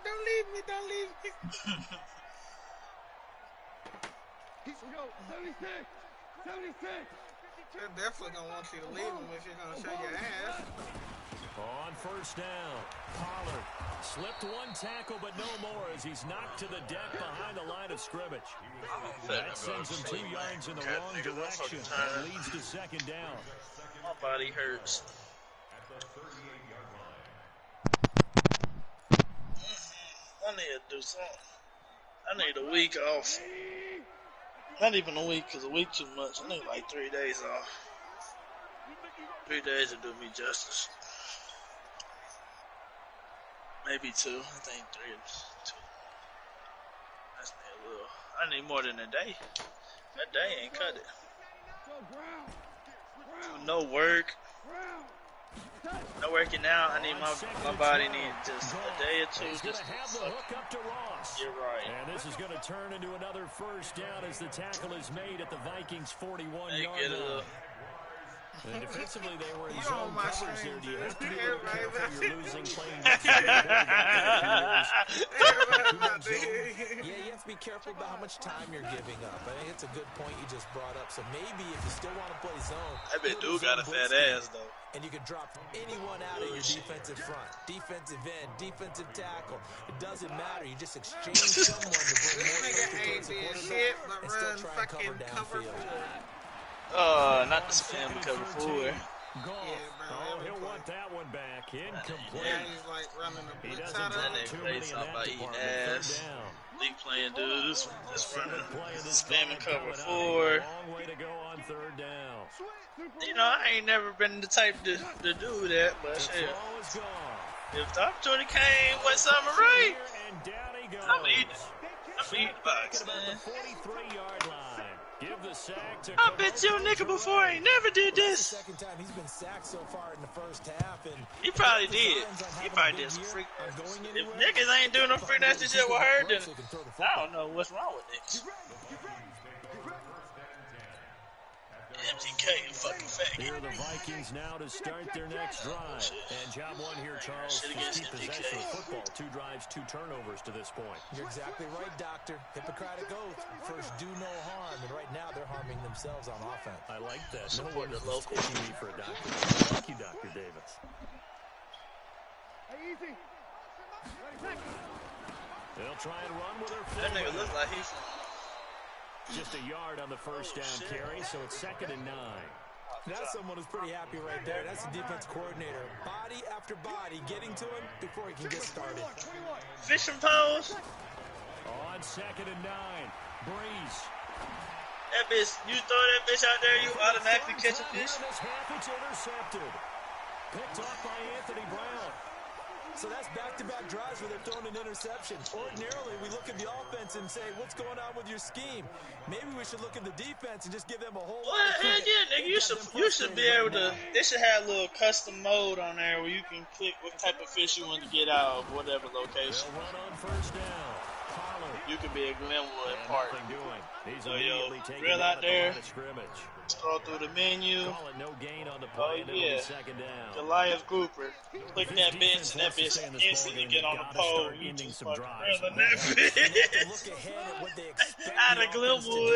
Don't leave me, don't leave me. They're definitely going to want you to leave them if you're going to show your ass. On first down, Pollard slipped one tackle, but no more as he's knocked to the deck behind the line of scrimmage. That sends him 2 yards in the wrong direction and leads to second down. My body hurts. I need to do something. I need a week off. Not even a week, because a week too much. I need like 3 days off. 3 days to do me justice. Maybe 2. I think 3 is 2. That's me a little. I need more than a day. That day ain't cut it. No work. No working out. I need my body needs just a day or 2 just to have the hook up to Ross. You're right. And this is going to turn into another first down as the tackle is made at the Vikings 41-yard line. And defensively, they were in zone coverage there. Do you have to be a little careful? You're losing playing. Yeah, you have to be careful about how much time you're giving up. I think it's a good point you just brought up. So maybe if you still want to play zone, I bet dude got a fat ass though. And you can drop anyone out of your defensive front, defensive end, defensive tackle. It doesn't matter. You just exchange someone to bring more pressure towards the quarterback and still try and cover downfield. Not the spam cover 4. Oh, he'll want that one back. Incomplete. Yeah, he's like running the blitz out of it. They play something about eating ass. League playing dude. This running spamming cover 4. Long way to go on third down. You know, I ain't never been the type to do that, but shit. If the opportunity came with summer right, I'm eating the box, man. 43-yard line. Give the sack to I bet you a nigga before I never did this. Second time he's been sacked so far in the first half, and he probably did. He probably did some freak. If niggas ain't doing no freak nasty shit with her, then I don't know what's wrong with niggas. MTK, you fucking faggot. Here are the Vikings now to start their next drive. And job one here, Charles, to keep possession of football. 2 drives, 2 turnovers to this point. You're exactly right, Doctor. Hippocratic oath. First, do no harm. And right now, they're harming themselves on offense. I like that. No one is mistaking me for a doctor. Thank you, Dr. Davis. Easy. They'll try and run with their That nigga looks like he's just a yard on the first down carry, so it's 2nd and 9. That's someone who's pretty happy right there. That's the defense coordinator. Body after body getting to him before he can get started. Fishing pose. On 2nd and 9, Breeze. That bitch, you throw that bitch out there, you automatically catch a fish. It's intercepted. Picked off by Anthony Brown. So that's back-to-back drives where they're throwing an interception. Ordinarily, we look at the offense and say, what's going on with your scheme? Maybe we should look at the defense and just give them a whole lot of credit. Yeah, nigga, you should be able to, they should have a little custom mode on there where you can click what type of fish you want to get out of whatever location. They'll run on first down. You could be a Glenwood Park. So, yo, grill out there. Scroll through the menu. No gain on the play. Oh, yeah. Goliath Grouper. Click that bitch, and that bitch instantly get on the pole. You just fucking grilling that bitch. Out of Glenwood.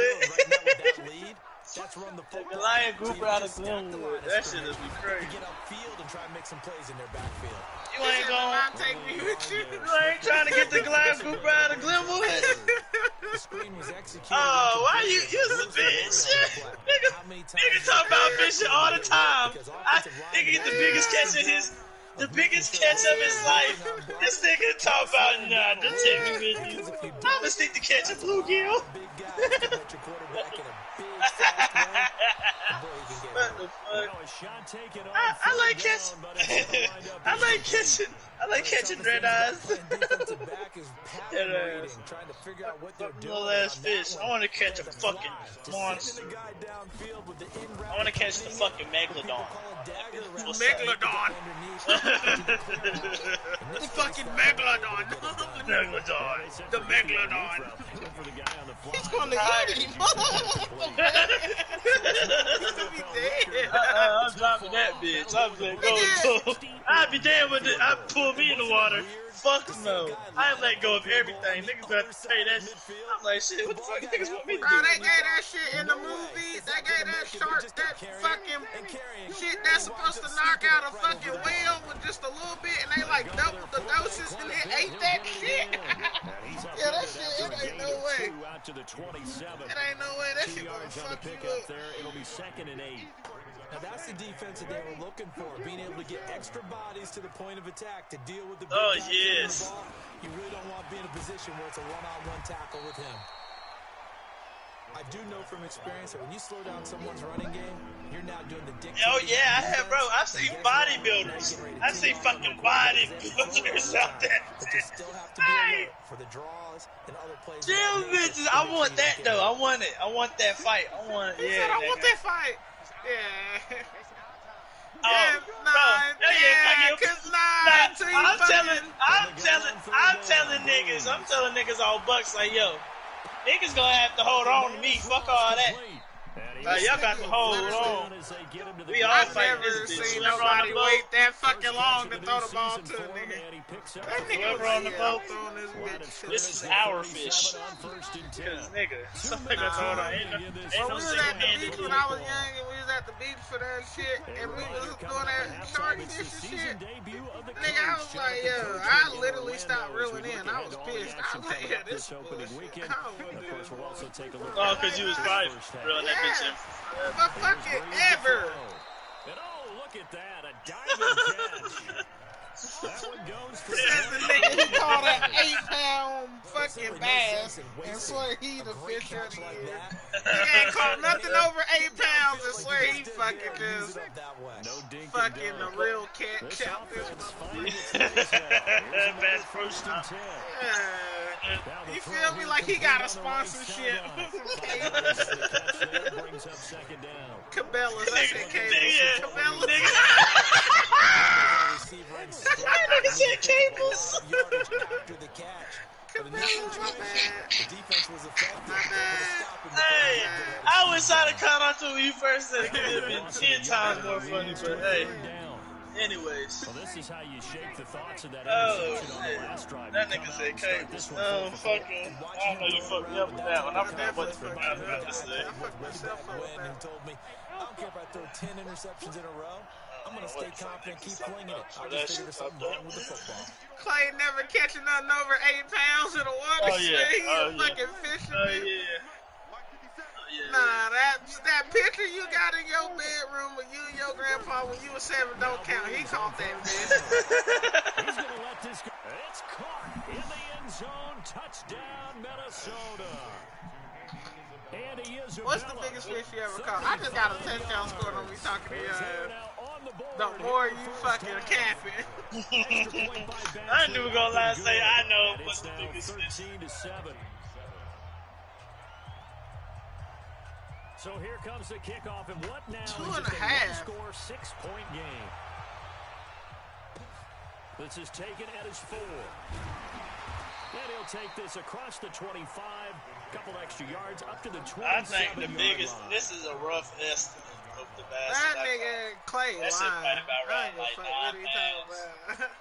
Let's run the football. Goliath Grouper out of Glenwood. That shit would be crazy. Get upfield and try and make some plays in their backfield. You ain't gonna take me with you. You ain't trying to get the Goliath Grouper out of Glenwood. The screen was executed. Oh, why you use a bitch? Nigga talk about fishing all the time. Nigga get the biggest catch of his life. This nigga talk about, nah, don't take me with you. I'ma stick to catch a bluegill. What the fuck? I like catching. I like catching red eyes. Little ass fish. I want to catch a fucking monster. I want to catch the fucking megalodon. Megalodon. The fucking megalodon. The megalodon. He's going to eat him. He's going to be dead. I'm dropping that bitch. I'm going to go. I'd be damn with it. I pull threw me in the water. Fuck no. I ain't let go of everything. Niggas gonna have to pay that shit. I'm like, shit, what the fuck niggas want me to do? Bro, they gave that shit in the movie. They gave that shark that fucking shit that's supposed to knock out a fucking whale with just a little bit, and they like doubled the doses and it ate that shit. Yeah, that shit, it ain't no way. It ain't no way. That shit gonna fuck you up. It'll be 2nd and 8. Now that's the defense that they were looking for, being able to get extra bodies to the point of attack to deal with the big guy carrying the ball. You really don't want to be in a position where it's a one-on-one tackle with him. I do know from experience that when you slow down someone's running game, you're now doing the dictating. Oh yeah, I have, bro. I've seen bodybuilders. I've seen fucking bodybuilders out there. But you still have to be alert for the draws and other plays. Damn bitches, I want that though. I want it. I want that fight. I want. He Yeah. said, I want that fight. Yeah. Yeah, I'm telling niggas on Bucks like, yo, niggas gonna have to hold on to me. Fuck all that. Y'all got to hold on. We all fighting this bitch. Seen nobody wait that fucking long to throw the ball to a nigga. That nigga on the boat throwing this bitch. This is our fish. Cause nigga, somebody gonna throw it on. Ain't no we was at the beach when I was young, and we was at the beach for that shit, and we was doing that shark fish and shit. Nigga, I was like, yo, I literally stopped reeling in. I was pissed. I was like, yeah, this bullshit. I don't want to do this. Oh, cause you was probably reeling that bitch in. But fuck it, ever. And oh, look at that, a diving catch. That one goes for the nigga who caught an 8-pound fucking bass and swear he the fisher of the year. He ain't caught nothing over 8 pounds and swear he fucking just fucking the real catch out this Bass Pro Shop. You feel me? Like he got a sponsorship. Cabela's, I said cables. Cabela's. I nigga said cables. Hey, I wish I'd have caught on to when you first said it. It would have been 10 times more funny, but hey. Anyways. Well, this is how you shake the thoughts of that interception on the last drive. That nigga said cables. Fucking. I don't know you fucked me up with that one. I forgot what I was about to say. I told me, I don't care if I throw 10 interceptions in a row. I'm going to stay confident, keep flinging it. I just figured there's something wrong with the football. Clay never catching nothing over 8 pounds in the water. Oh, yeah. He's fucking fishing. Nah, that picture you got in your bedroom with you and your grandpa when you were 7 don't count. He caught that fish. He's going to let this go. It's caught in the end zone. Touchdown, Minnesota. And he is What's the biggest fish you ever caught? I just got a touchdown scored on me talking to you. The more you fucking capping. I ain't even gonna lie and say I know what's the biggest fish. So here comes the kickoff, and what now? 2.5. Score 6-point game. This is taken at his 4. And he'll take this across the 25, couple extra yards up to the 27. I think the biggest. This is a rough estimate of the bass. That nigga Clay lying. That shit might about right like what are you talking about?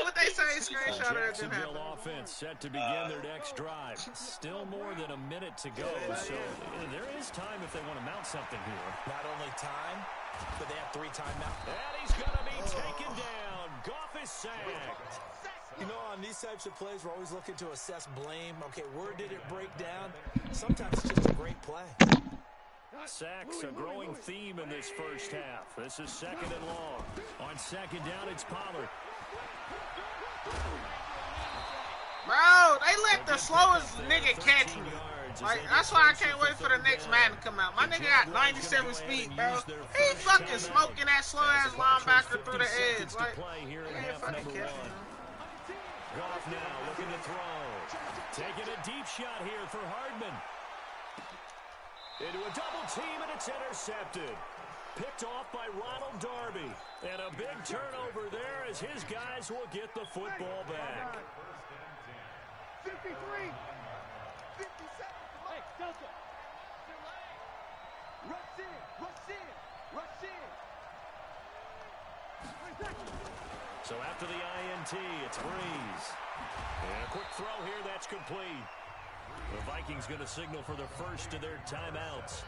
What they say, screenshot it didn't happen. Offense set to begin their next drive. Still more than a minute to go, so there is time if they want to mount something here. Not only time, but they have 3 timeouts. And he's going to be taken down. Goff is sacked. You know, on these types of plays, we're always looking to assess blame. Okay, where did it break down? Sometimes it's just a great play. Sacks, a growing theme in this first half. This is 2nd and long. On 2nd down, it's Pollard. Bro, they let the slowest nigga catch me. Like, that's why I can't wait for the next Madden to come out. My nigga got 97 speed, bro. He fucking smoking that slow-ass linebacker through the edge. Like, he ain't fucking catching him. Goff now looking to throw. Taking a deep shot here for Hardman. Into a double team, and it's intercepted. Picked off by Ronald Darby. And a big turnover there as his guys will get the football back. 53. 57. Hey, Delta. Rush in. Rush in. Rush in. So after the INT, it's Breeze. And a quick throw here, that's complete. The Vikings going to signal for the first of their timeouts,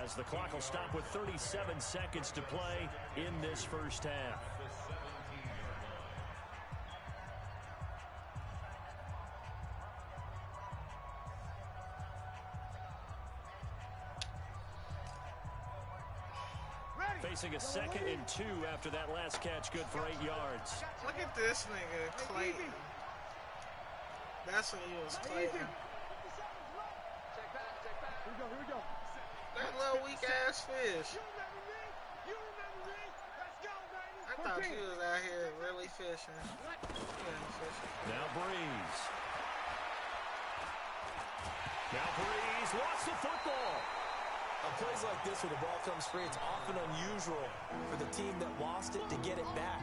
as the clock will stop with 37 seconds to play in this first half. Facing a 2nd and 2 after that last catch, good for 8 yards. Look at this nigga, Clayton. That's when he was Clayton. Here we go. That little weak ass fish. I thought he was out here really fishing. Now Breeze. Lost the football. On plays like this where the ball comes free, it's often unusual for the team that lost it to get it back,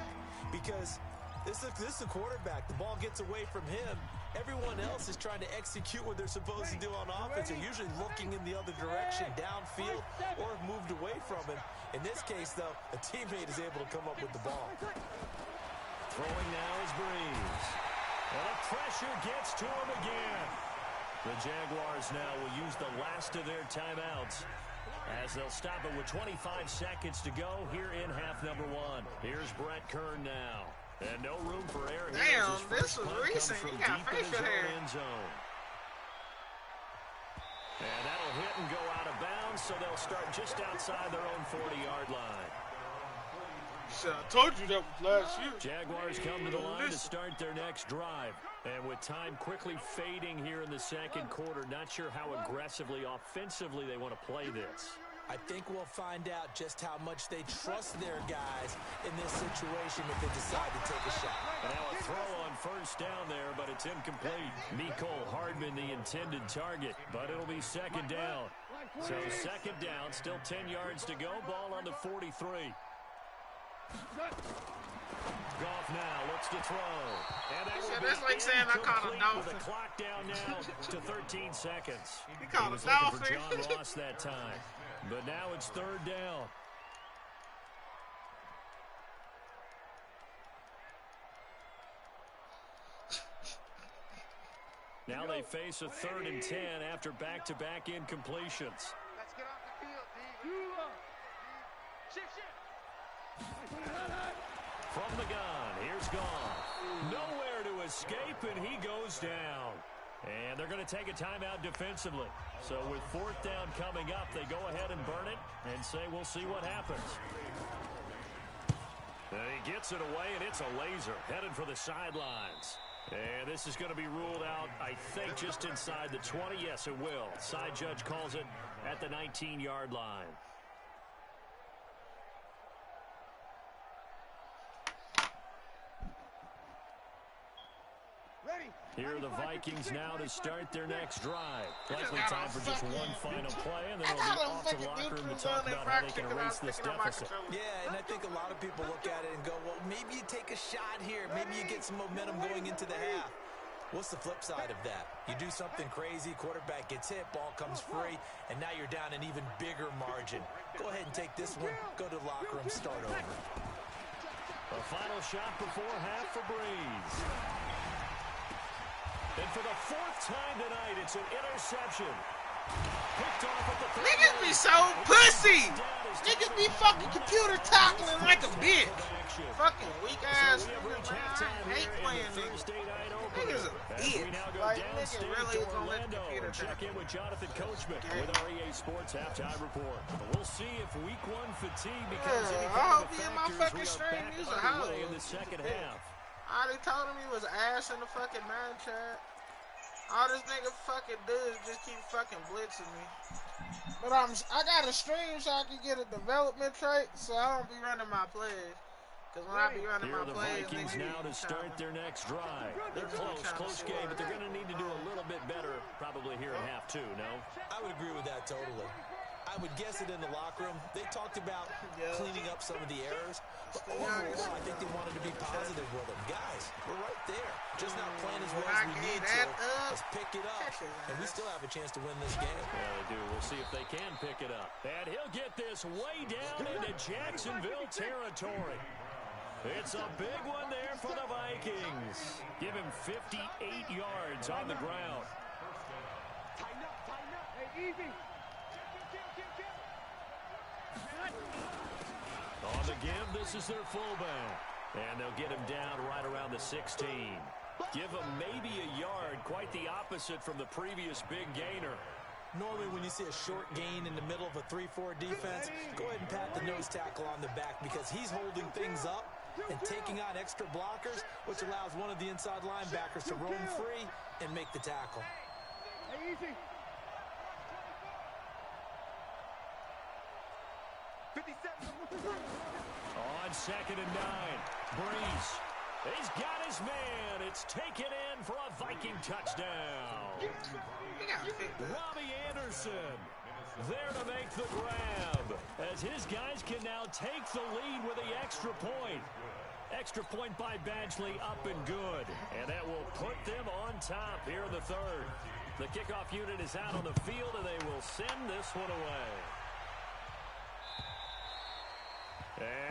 because this is a quarterback. The ball gets away from him. Everyone else is trying to execute what they're supposed to do on offense. They're usually looking in the other direction, downfield, or have moved away from him. In this case, though, a teammate is able to come up with the ball. Throwing now is Breeze. And the pressure gets to him again. The Jaguars now will use the last of their timeouts, as they'll stop it with 25 seconds to go here in half number 1. Here's Brett Kern now. And no room for error here. Damn, this was recent. He got facial hair. End zone. And that'll hit and go out of bounds, so they'll start just outside their own 40-yard line. So I told you that was last year. Jaguars come to the line to start their next drive. And with time quickly fading here in the second quarter, not sure how aggressively, offensively they want to play this. I think we'll find out just how much they trust their guys in this situation if they decide to take a shot. And now a throw on first down there, but it's incomplete. Mecole Hardman, the intended target, but it'll be second down. So second down, still 10 yards to go, ball on the 43. Goff now looks to throw. And that that's like saying I caught a dolphin. With the clock down now to 13 seconds. He caught was a dolphin. looking for John Ross that time. But now it's third down. Now they face a 3rd and 10 after back-to-back incompletions. Let's get off the field, D. Shift. From the gun, here's Goff. Nowhere to escape, and he goes down. And they're going to take a timeout defensively. So with 4th down coming up, they go ahead and burn it and say, we'll see what happens. And he gets it away, and it's a laser headed for the sidelines. And this is going to be ruled out, I think, just inside the 20. Yes, it will. Side judge calls it at the 19-yard line. Here are the Vikings now to start their next drive. Likely time for just one final play, and then they'll be off to the locker room to talk about how they can erase this deficit. Yeah, and I think a lot of people look at it and go, well, maybe you take a shot here. Maybe you get some momentum going into the half. What's the flip side of that? You do something crazy, quarterback gets hit, ball comes free, and now you're down an even bigger margin. Go ahead and take this one, go to the locker room, start over. A final shot before half for Breeze. And for the 4th time tonight, it's an interception. Picked off at the 30. Niggas be so pussy. Niggas be fucking computer tackling like a bitch. Fucking weak ass niggas, man. I hate playing niggas. Niggas a bitch. Like, nigga really is gonna let the computer check in with Jonathan Coachman with our EA Sports halftime report. We'll see if week 1 fatigue becomes any kind of a factor as we are back underway in the second half. All they told him he was ass in the fucking man chat. All this nigga fucking do is just keep fucking blitzing me. But I got a stream so I can get a development trait so I don't be running my plays. Because when I be running my plays, the Vikings now to start their next drive. They're close game, but they're going to need to do a little bit better probably here in half 2, no? I would agree with that totally. I would guess it in the locker room. They talked about cleaning up some of the errors. But overall, I think they wanted to be positive with them. Guys, we're right there. Just not playing as well as we need to. Let's pick it up. And we still have a chance to win this game. Yeah, they do. We'll see if they can pick it up. And he'll get this way down into Jacksonville territory. It's a big one there for the Vikings. Give him 58 yards on the ground. Tighten up. Hey, easy. On the give, this is their fullback. And they'll get him down right around the 16. Give him maybe a yard, quite the opposite from the previous big gainer. Normally when you see a short gain in the middle of a 3-4 defense, go ahead and pat the nose tackle on the back because he's holding things up and taking on extra blockers, which allows one of the inside linebackers to roam free and make the tackle. Hey, easy. 57. On 2nd and 9, Breeze. He's got his man. It's taken in for a Viking touchdown. Robbie Anderson there to make the grab as his guys can now take the lead with the extra point. Extra point by Badgley up and good. And that will put them on top here in the 3rd. The kickoff unit is out on the field, and they will send this one away.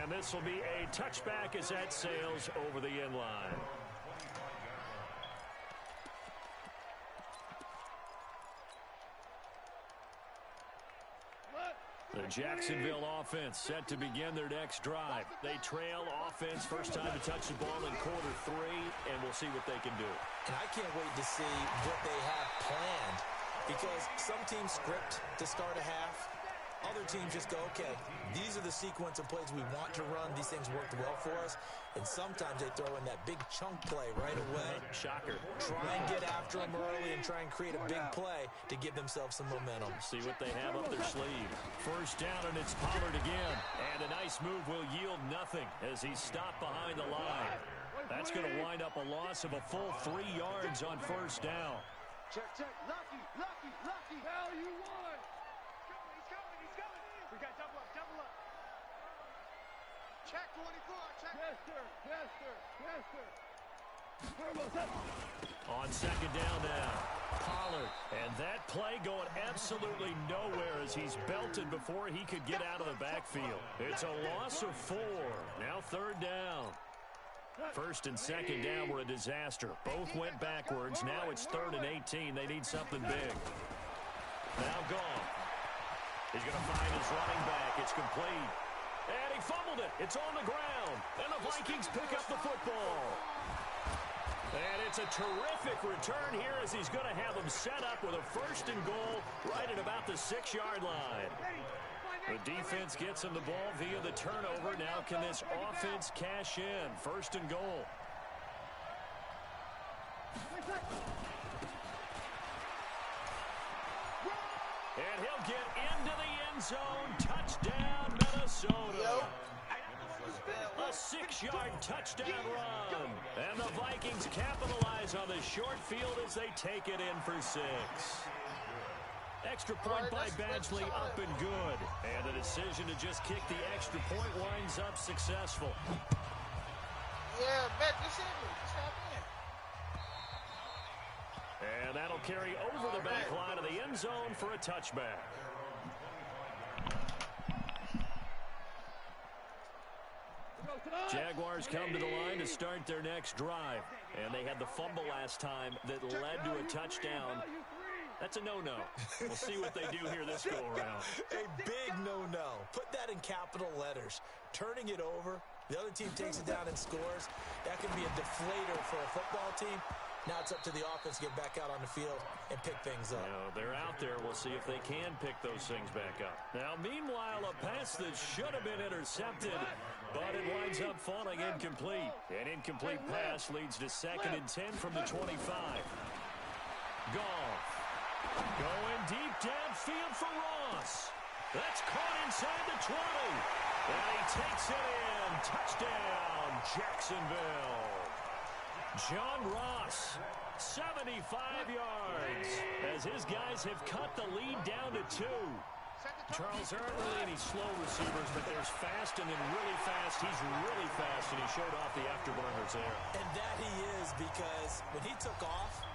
And this will be a touchback as that sails over the end line. The Jacksonville offense set to begin their next drive. They trail offense, first time to touch the ball in quarter 3, and we'll see what they can do. And I can't wait to see what they have planned because some teams script to start a half. Other teams just go, okay, these are the sequence of plays we want to run. These things worked well for us. And sometimes they throw in that big chunk play right away. Shocker. Try and get after them early and try and create a big play to give themselves some momentum. See what they have up their sleeve. First down, and it's Pollard again. And a nice move will yield nothing as he's stopped behind the line. That's going to wind up a loss of a full 3 yards on first down. Check. Lucky. Now you won. He's coming. We got double up. Check 24. Check. Yes, sir. On 2nd down now, Pollard. And that play going absolutely nowhere as he's belted before he could get out of the backfield. It's a loss of 4. Now 3rd down. 1st and 2nd down were a disaster. Both went backwards. Now it's 3rd and 18. They need something big. Now gone. He's going to find his running back. It's complete. And he fumbled it. It's on the ground. And the Vikings pick up the football. And it's a terrific return here as he's going to have them set up with a 1st and goal right at about the 6-yard line. The defense gets him the ball via the turnover. Now can this offense cash in? 1st and goal. And he'll get into the end zone. Touchdown, Minnesota. A 6-yard touchdown run. And the Vikings capitalize on the short field as they take it in for 6. Extra point by Badgley up and good. And the decision to just kick the extra point winds up successful. Yeah, bet this hit me. Just hop in. And that'll carry over the back line of the end zone for a touchback. Jaguars come to the line to start their next drive. And they had the fumble last time that led to a touchdown. That's a no-no. We'll see what they do here this go-around. A big no-no. Put that in capital letters. Turning it over, the other team takes it down and scores. That can be a deflator for a football team. Now it's up to the offense to get back out on the field and pick things up. They're out there. We'll see if they can pick those things back up. Now, meanwhile, a pass that should have been intercepted, but it winds up falling incomplete. An incomplete pass leads to 2nd and 10 from the 25. Goff going deep downfield for Ross. That's caught inside the 20. And he takes it in. Touchdown, Jacksonville. John Ross, 75 yards, as his guys have cut the lead down to 2. Charles, there aren't really any slow receivers, but there's fast and then really fast. He's really fast, and he showed off the afterburners there. And that he is, because when he took off,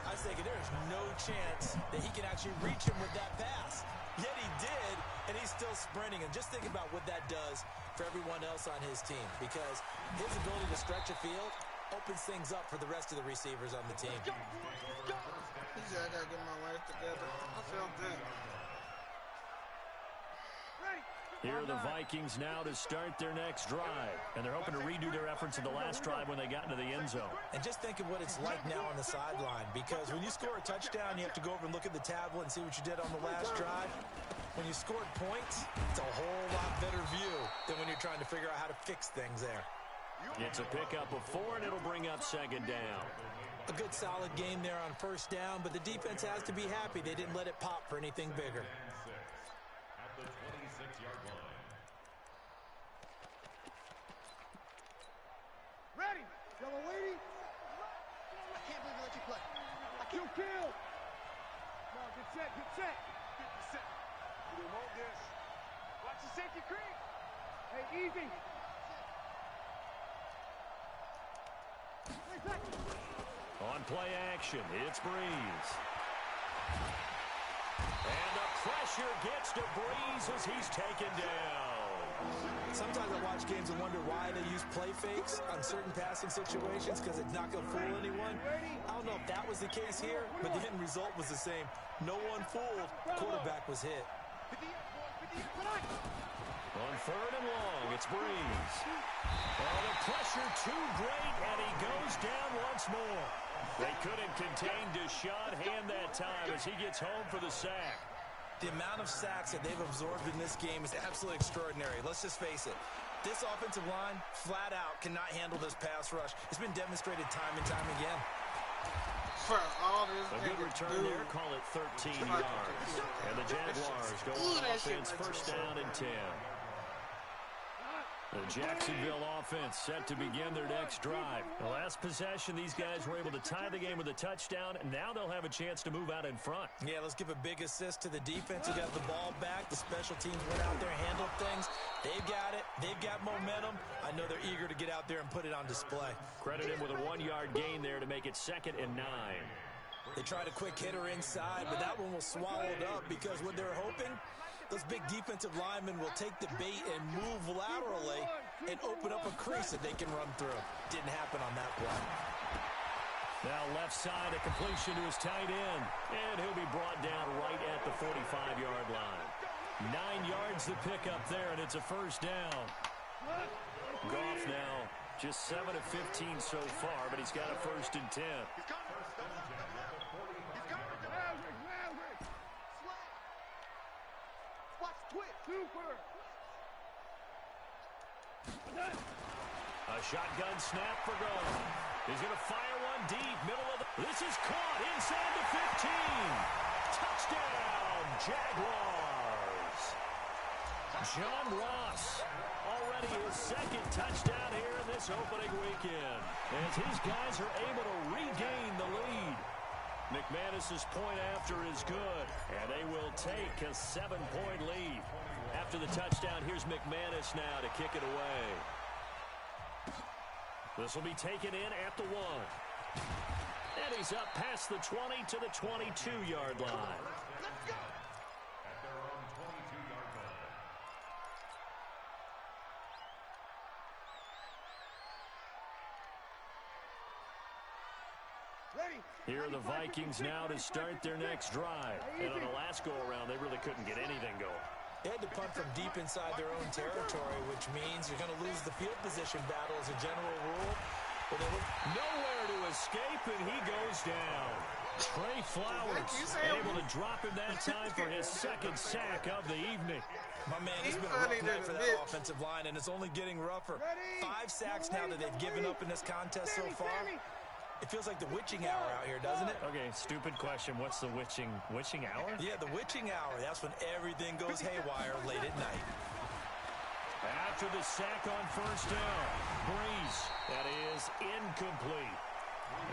I was thinking there's no chance that he can actually reach him with that pass. Yet he did, and he's still sprinting. And just think about what that does for everyone else on his team, because his ability to stretch a field opens things up for the rest of the receivers on the team. He said, I gotta get my life together. I felt that. Here are the Vikings now to start their next drive. And they're hoping to redo their efforts in the last drive when they got into the end zone. And just think of what it's like now on the sideline, because when you score a touchdown, you have to go over and look at the tablet and see what you did on the last drive. When you scored points, it's a whole lot better view than when you're trying to figure out how to fix things there. It's a pickup of 4, and it'll bring up second down. A good solid game there on first down, but the defense has to be happy they didn't let it pop for anything bigger. Ready! Yellow lady! I can't believe they let you play. I can't kill! No, get set, get set! Get set. You hold this. Watch the safety creep! Hey, easy! On play action, it's Breeze. And the pressure gets to Breeze as he's taken down. Sometimes I watch games and wonder why they use play fakes on certain passing situations, because it's not going to fool anyone. I don't know if that was the case here, but the end result was the same. No one fooled. Quarterback was hit. On 3rd and long, it's Breeze. Oh, the pressure too great, and he goes down once more. They couldn't contain Deshaun Hand that time as he gets home for the sack. The amount of sacks that they've absorbed in this game is absolutely extraordinary. Let's just face it. This offensive line, flat out, cannot handle this pass rush. It's been demonstrated time and time again. For all this a good return there, call it 13 yards. And the Jaguars go on offense, first down and 10. The Jacksonville offense set to begin their next drive. The last possession, these guys were able to tie the game with a touchdown, and now they'll have a chance to move out in front. Yeah, let's give a big assist to the defense who got the ball back. The special teams went out there and handled things. They've got it. They've got momentum. I know they're eager to get out there and put it on display. Credit him with a 1-yard gain there to make it 2nd and 9. They tried a quick hitter inside, but that one was swallowed up because what they're hoping, those big defensive linemen will take the bait and move laterally and open up a crease that they can run through. Didn't happen on that play. Now left side, a completion to his tight end. And he'll be brought down right at the 45-yard line. 9 yards to pick up there, and it's a first down. Goff now just 7 of 15 so far, but he's got a 1st and 10. A shotgun snap for Goff. He's going to fire one deep, middle of the... This is caught inside the 15. Touchdown, Jaguars. John Ross, already his 2nd touchdown here in this opening weekend, as his guys are able to regain the lead. McManus's point after is good, and they will take a 7-point lead. After the touchdown, here's McManus now to kick it away. This will be taken in at the 1. And he's up past the 20 to the 22-yard line. Here are the Vikings now to start their next drive. And on the last go-around, they really couldn't get anything going. They had to punt from deep inside their own territory, which means you're going to lose the field position battle as a general rule. But they look nowhere to escape, and he goes down. Trey Flowers able to drop him that time for his 2nd sack of the evening. My man, it's been a rough night for that offensive line, and it's only getting rougher. 5 sacks now that they've given up in this contest so far. It feels like the witching hour out here, doesn't it? Okay, stupid question. What's the witching hour? Yeah, the witching hour. That's when everything goes haywire late at night. After the sack on first down, Breeze, that is incomplete.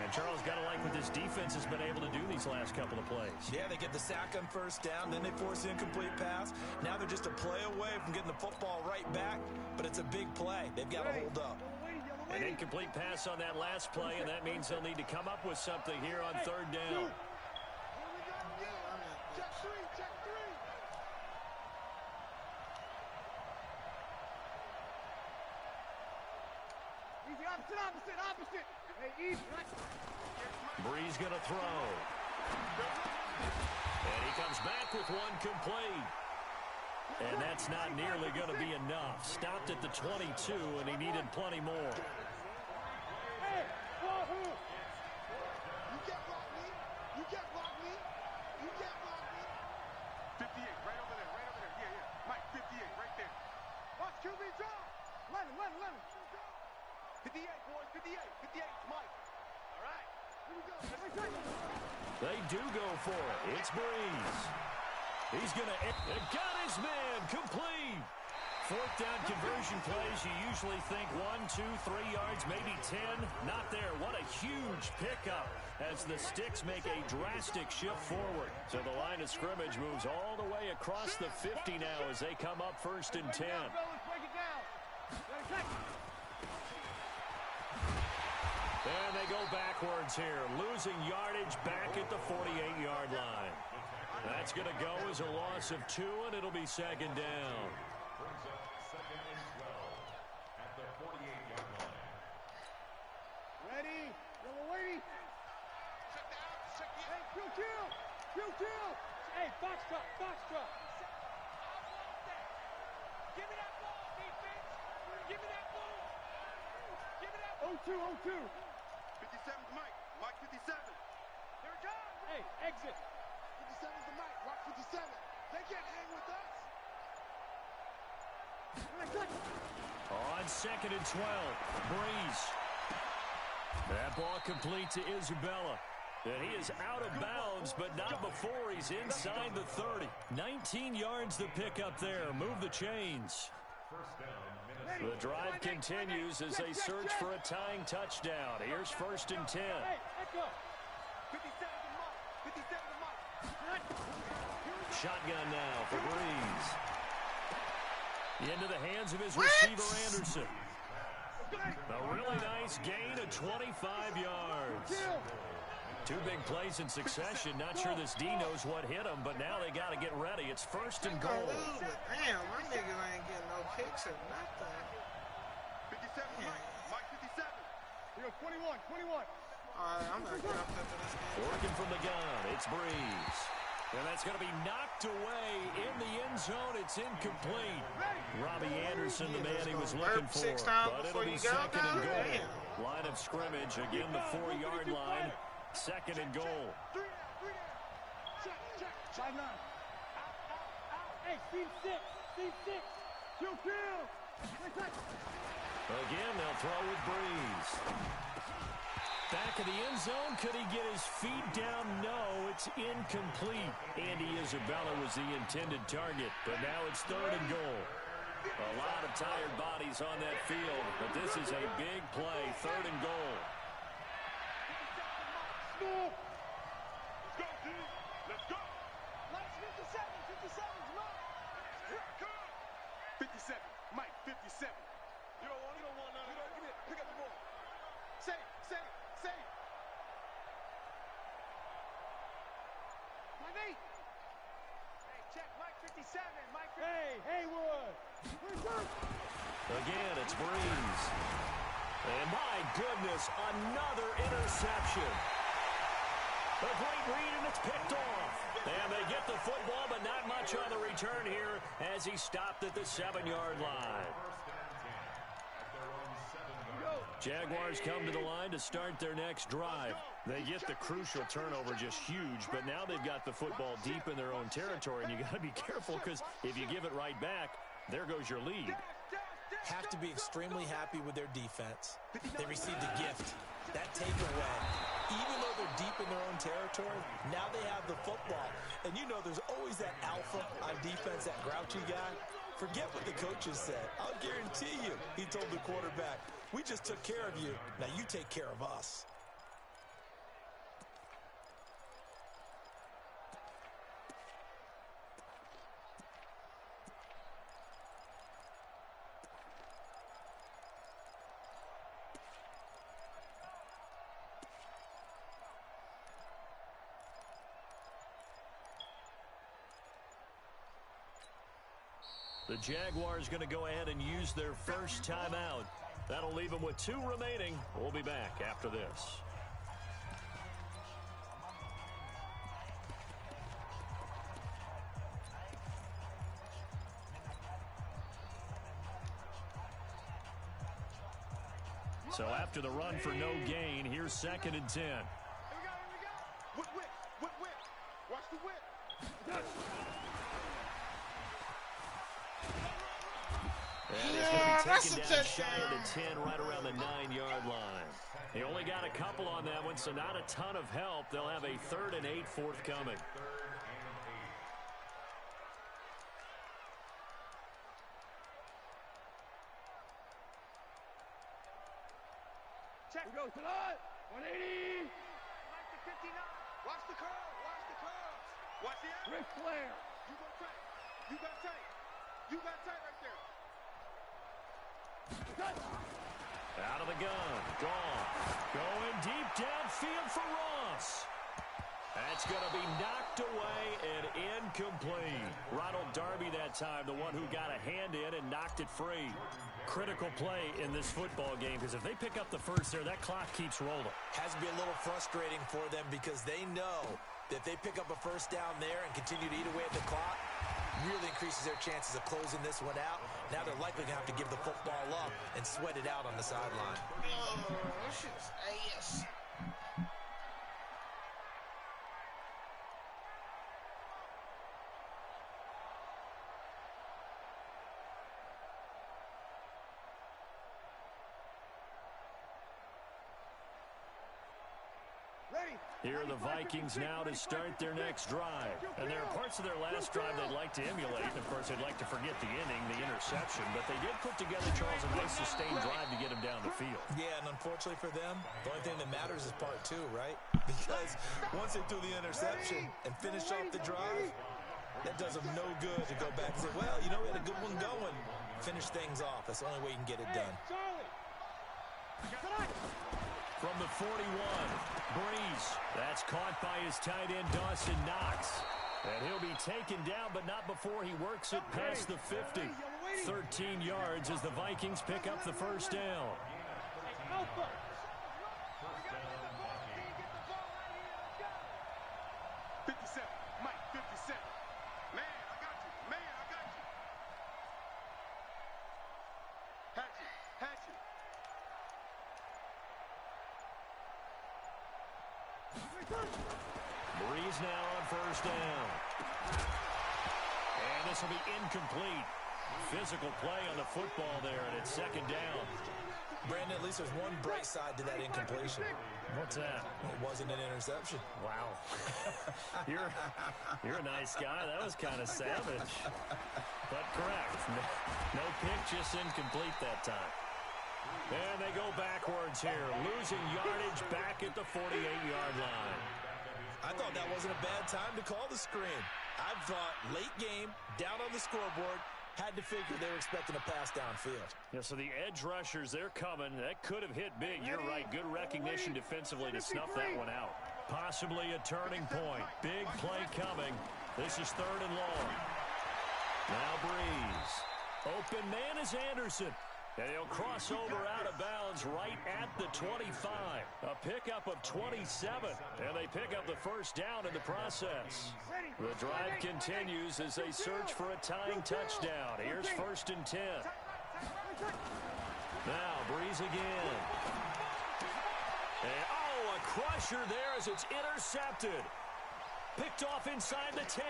And Charles got to like what this defense has been able to do these last couple of plays. Yeah, they get the sack on first down, then they force the incomplete pass. Now they're just a play away from getting the football right back, but it's a big play. They've got to hold up. An incomplete pass on that last play, and that means they'll need to come up with something here on third down. Check three. Easy, opposite. Hey, easy. Breeze going to throw. And he comes back with one complete. And that's not nearly going to be enough. Stopped at the 22, and he needed plenty more. Hey, who? You can't block me. 58, right over there. Yeah. Mike, 58, right there. Watch QB drop. Lennon. 58, boys, 58. 58, Mike. All right, here we go. They do go for it. It's Breeze. He's going to got his man complete. Fourth down conversion plays, you usually think 1, 2, 3 yards, maybe 10. Not there. What a huge pickup as the Sticks make a drastic shift forward. So the line of scrimmage moves all the way across the 50 now as they come up first and 10. Break it down. And they go backwards here, losing yardage back at the 48-yard line. That's going to go as a loss of 2, and it'll be second down. Ready? Yellow lady. Check the out. Hey, kill. Hey, box truck. Give me that ball, defense. Give me that ball. 0-2. 57's Mike. Mike 57. Here it comes. Hey, exit. 57's the Mike. Rock 57. They can't hang with us. On second and 12, Breeze. That ball complete to Isabella. And he is out of bounds, but not before he's inside the 30. 19 yards the pickup there. Move the chains. The drive continues as they search for a tying touchdown. Here's first and 10. Shotgun now for Breeze. Into the hands of his receiver, Anderson. A really nice gain of 25 yards. 2 big plays in succession. Not sure this D knows what hit him, but now they got to get ready. It's first and goal. Damn, my nigga ain't getting no kicks or nothing. 57, Mike 57. Yo, 21. All right, I'm going to get up into this game. Working from the gun, it's Breeze. And that's going to be knocked away in the end zone. It's incomplete. Robbie Anderson, the man he was looking for. 6 times but before it'll be you go second and down. goal. Damn. Line of scrimmage, again the 4-yard line. Second and goal. Check. 5-9. Out. Hey, C6. Kill. Again, they'll throw with Breeze. Back of the end zone. Could he get his feet down? No, it's incomplete. Andy Isabella was the intended target, but now it's third and goal. A lot of tired bodies on that field, but this is a big play. Third and goal. Let's go. 57's Mike. Here I come. 57. Mike, 57. You don't want none. Give me it. Pick up the ball. Say. Mike 8. Hey, check. Mike 57. Mike 57. Hey, Haywood. Again, it's Breeze. And my goodness, another interception. A great read, and it's picked off. And they get the football, but not much on the return here as he stopped at the 7-yard line. Jaguars come to the line to start their next drive. They get the crucial turnover, just huge, but now they've got the football deep in their own territory, and you got to be careful because if you give it right back, there goes your lead. Have to be extremely happy with their defense. They received a gift. That takeaway, even though they're deep in their own territory, now they have the football. And you know there's always that alpha on defense, that grouchy guy. Forget what the coaches said. I'll guarantee you, he told the quarterback, we just took care of you. Now you take care of us. The Jaguars going to go ahead and use their first timeout. That'll leave them with 2 remaining. We'll be back after this. So after the run for no gain, here's 2nd and 10. Here we go. Whip. Watch the whip. And it's going to be taken down shy of the 10, right around the 9-yard line. He only got a couple on that one, so not a ton of help. They'll have a 3rd and 8 forthcoming. Check. Go tonight. 180. Watch the curl. Watch the action. Ric Flair. You got tight right there. Out of the gun. Gone. Going deep downfield for Ross. That's going to be knocked away and incomplete. Ronald Darby that time, the one who got a hand in and knocked it free. Critical play in this football game, because if they pick up the first there, that clock keeps rolling. Has to be a little frustrating for them because they know that if they pick up a first down there and continue to eat away at the clock, really increases their chances of closing this one out. Now they're likely going to have to give the football up and sweat it out on the sideline. Oh, this shit's ass. Here are the Vikings now to start their next drive. And there are parts of their last drive they'd like to emulate. And, of course, they'd like to forget the inning, the interception. But they did put together, Charles, a nice sustained drive to get him down the field. Yeah, and unfortunately for them, the only thing that matters is part 2, right? Because once they threw the interception and finished off the drive, that does them no good to go back and say, well, you know, we had a good one going. Finish things off. That's the only way you can get it done. From the 41, Breeze. That's caught by his tight end, Dawson Knox. And he'll be taken down, but not before he works it past the 50. 13 yards as the Vikings pick up the first down. 57, Mike, 57. Man, I got you. Hatchet. Breeze now on first down. And this will be incomplete. Physical play on the football there, and it's 2nd down. Brandon, at least there's one bright side to that incompletion. What's that? It wasn't an interception. Wow. You're a nice guy. That was kind of savage. But correct. No pick, just incomplete that time. And they go backwards here, losing yardage back at the 48-yard line. I thought that wasn't a bad time to call the screen. I thought late game, down on the scoreboard, had to figure they were expecting a pass downfield. Yeah, so the edge rushers, they're coming. That could have hit big. You're right. Good recognition defensively to snuff that one out. Possibly a turning point. Big play coming. This is 3rd and long. Now Breeze. Open man is Anderson. And he'll cross over out of bounds right at the 25. A pickup of 27. And they pick up the first down in the process. The drive continues as they search for a tying touchdown. Here's 1st and 10. Now Breeze again. And, a crusher there as it's intercepted. Picked off inside the 10.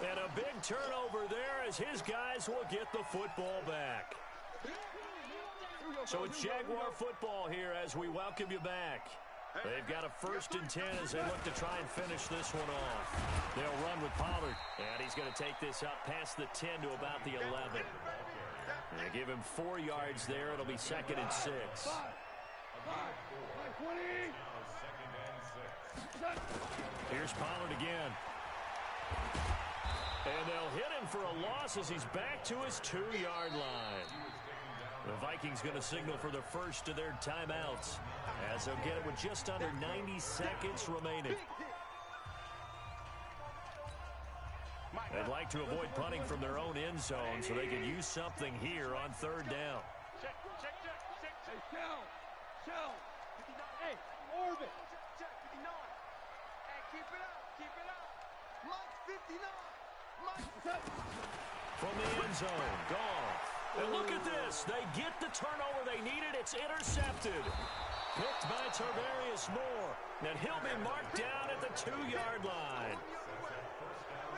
And a big turnover there as his guys will get the football back. So it's Jaguar football here as we welcome you back. They've got a 1st and 10 as they look to try and finish this one off. They'll run with Pollard. And he's going to take this up past the 10 to about the 11. They give him 4 yards there. It'll be 2nd and 6. Here's Pollard again. And they'll hit him for a loss as he's back to his 2-yard line. The Vikings going to signal for the first of their timeouts as they'll get it with just under 90 seconds remaining. They'd like to avoid punting from their own end zone so they could use something here on third down. Check. Hey, Shell. Hey, Orbit. Check, 59. Hey, keep it up. Mike, 59. Mike. From the end zone, Goff. And look at this. They get the turnover they needed. It's intercepted. Picked by Tarvarius Moore. And he'll be marked down at the 2-yard line.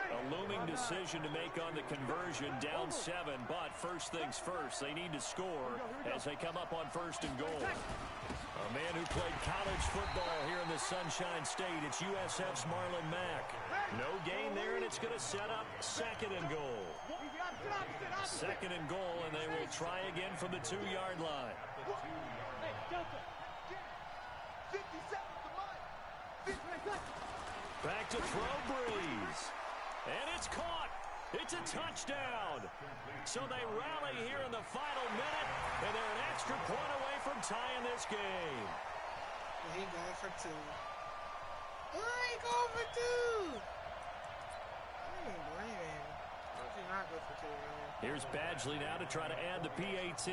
A looming decision to make on the conversion, down 7. But first things first, they need to score as they come up on first and goal. A man who played college football here in the Sunshine State. It's USF's Marlon Mack. No gain there, and it's going to set up second and goal. Second and goal, and they will try again from the 2-yard line. Back to throw, Breeze. And it's caught. It's a touchdown. So they rally here in the final minute, and they're an extra point away from tying this game. He going for 2. He going for 2. I didn't blame him. How did he not go for 2, really? Here's Badgley now to try to add the PAT.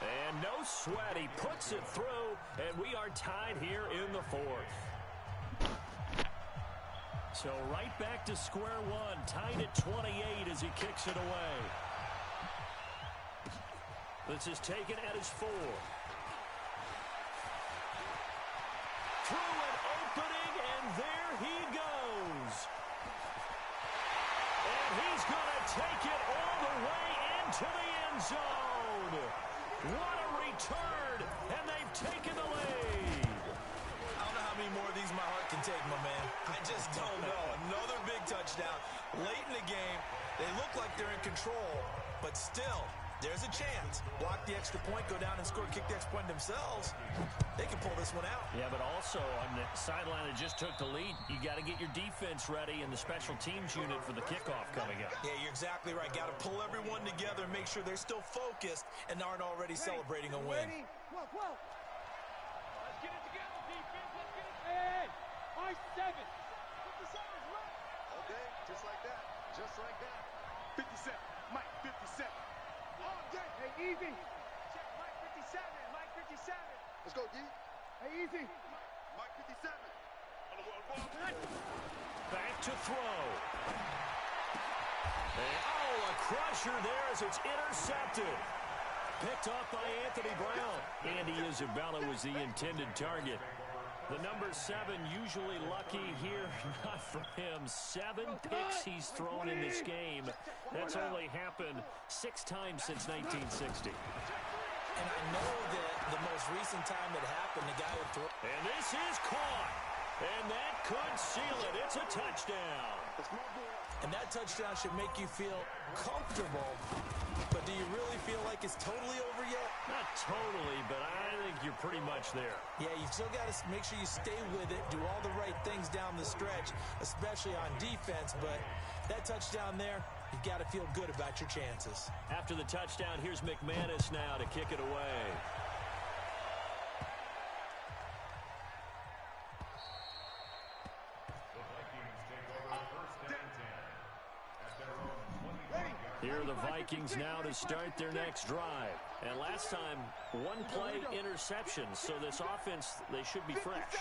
And no sweat. He puts it through, and we are tied here in the 4th. So right back to square one, tied at 28 as he kicks it away. This is taken at his 4. Through an opening, and there he goes. And he's going to take it all the way into the end zone. What a return, and they've taken the lead. I don't know how many more of these my heart can take, my man. I just don't know. Another big touchdown. Late in the game, they look like they're in control, but still, there's a chance. Block the extra point, go down and score, kick the extra point themselves. They can pull this one out. Yeah, but also on the sideline that just took the lead, you got to get your defense ready and the special teams unit for the kickoff coming up. Yeah, you're exactly right. Got to pull everyone together and make sure they're still focused and aren't already celebrating a win. Ready? 12. Let's get it together, defense. Let's get it. Hey, I-7. 57's right. Okay, just like that. 57. Mike, 57. All day. Hey, easy. Check Mike 57. Let's go, D. Hey, easy. Mike 57. Back to throw. And, a crusher there as it's intercepted. Picked off by Anthony Brown. Andy Isabella was the intended target. The number 7 usually lucky here. Not for him. 7 picks he's thrown in this game. That's only happened 6 times since 1960. And I know that the most recent time that happened, the guy would throw. And this is caught. And that could seal it. It's a touchdown. And that touchdown should make you feel comfortable. But do you really feel like it's totally over yet? Not totally, but I think you're pretty much there. Yeah, you've still got to make sure you stay with it, do all the right things down the stretch, especially on defense. But that touchdown there, you've got to feel good about your chances. After the touchdown, here's McManus now to kick it away. Here are the Vikings now to start their next drive. And last time, 1-play interception. So this offense, they should be fresh.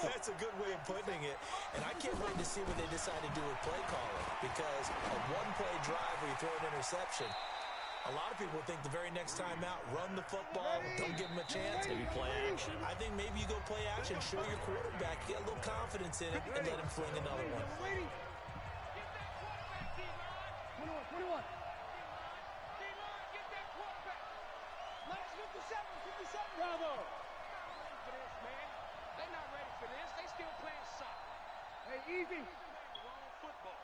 That's a good way of putting it. And I can't wait to see what they decide to do with play calling. Because a 1-play drive where you throw an interception, a lot of people think the very next time out, run the football, don't give them a chance. Maybe play action. I think maybe you go play action, show your quarterback, get a little confidence in it, and let him fling another one. 21. Get that quarterback. Let's 57. Bravo. For this, man. They're not ready for this. They still playing soccer. Hey, easy. Wrong football.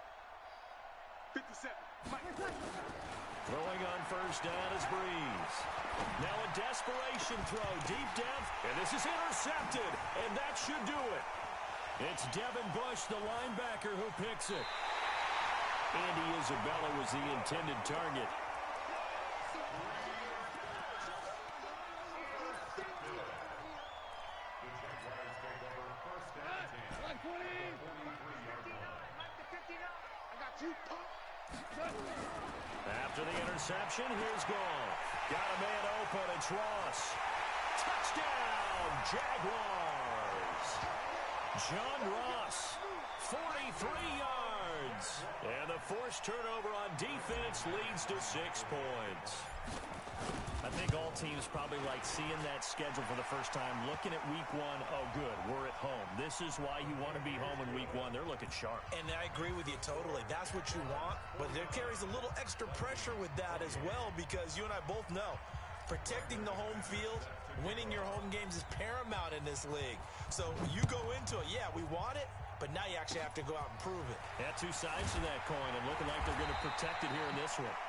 57. Mike. Throwing on first down is Breeze. Now a desperation throw deep down, and this is intercepted, and that should do it. It's Devin Bush, the linebacker, who picks it. Andy Isabella was the intended target. Like 20. After the interception, here's Goal. Got a man open. It's Ross. Touchdown, Jaguars. John Ross, 43 yards. And the forced turnover on defense leads to 6 points. I think all teams probably like seeing that schedule for the first time, looking at week 1. Oh, good, we're at home. This is why you want to be home in week 1. They're looking sharp. And I agree with you totally. That's what you want, but there carries a little extra pressure with that as well, because you and I both know protecting the home field, winning your home games is paramount in this league. So you go into it, yeah, we want it, but now you actually have to go out and prove it. Yeah, 2 sides to that coin, and looking like they're going to protect it here in this one.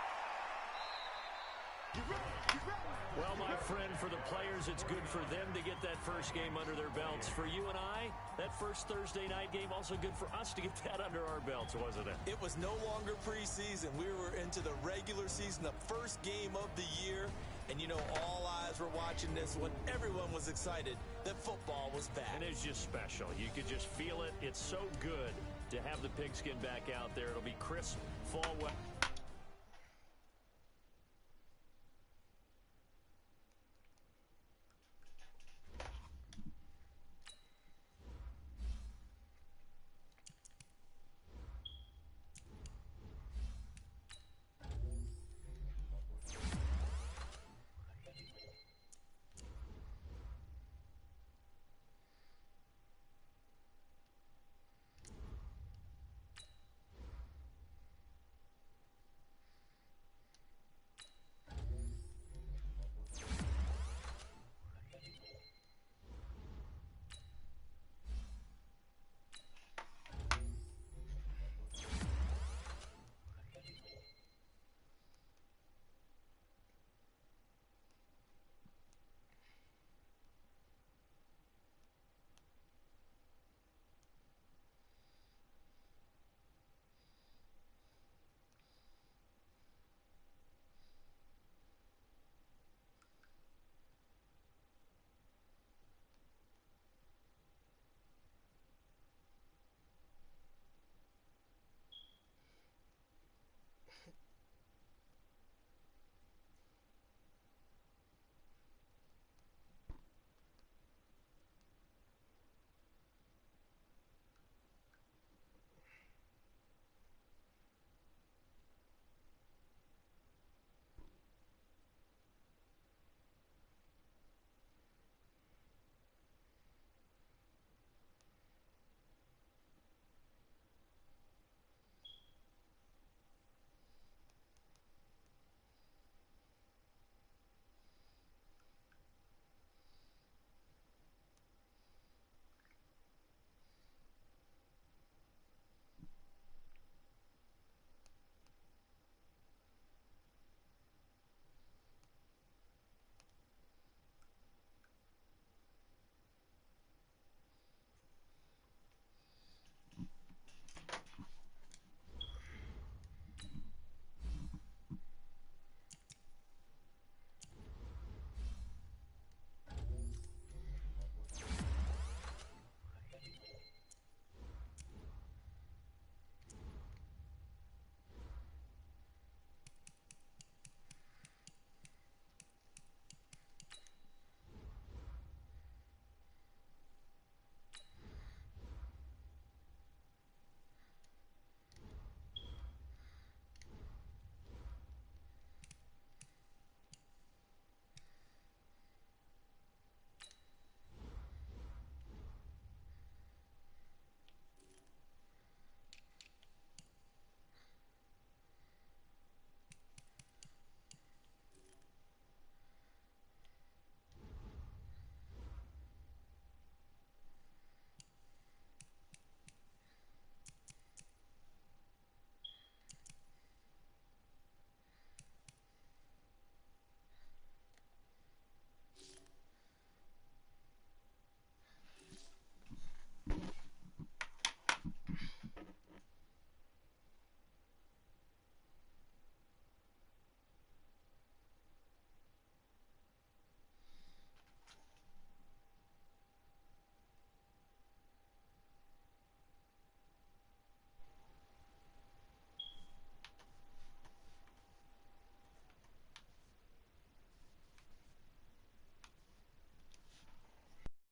Well, my friend, for the players, it's good for them to get that first game under their belts. For you and I, that first Thursday night game, also good for us to get that under our belts, wasn't it? It was no longer preseason. We were into the regular season, the first game of the year. And, you know, all eyes were watching this when everyone was excited that football was back. And it's just special. You could just feel it. It's so good to have the pigskin back out there. It'll be crisp fall weather.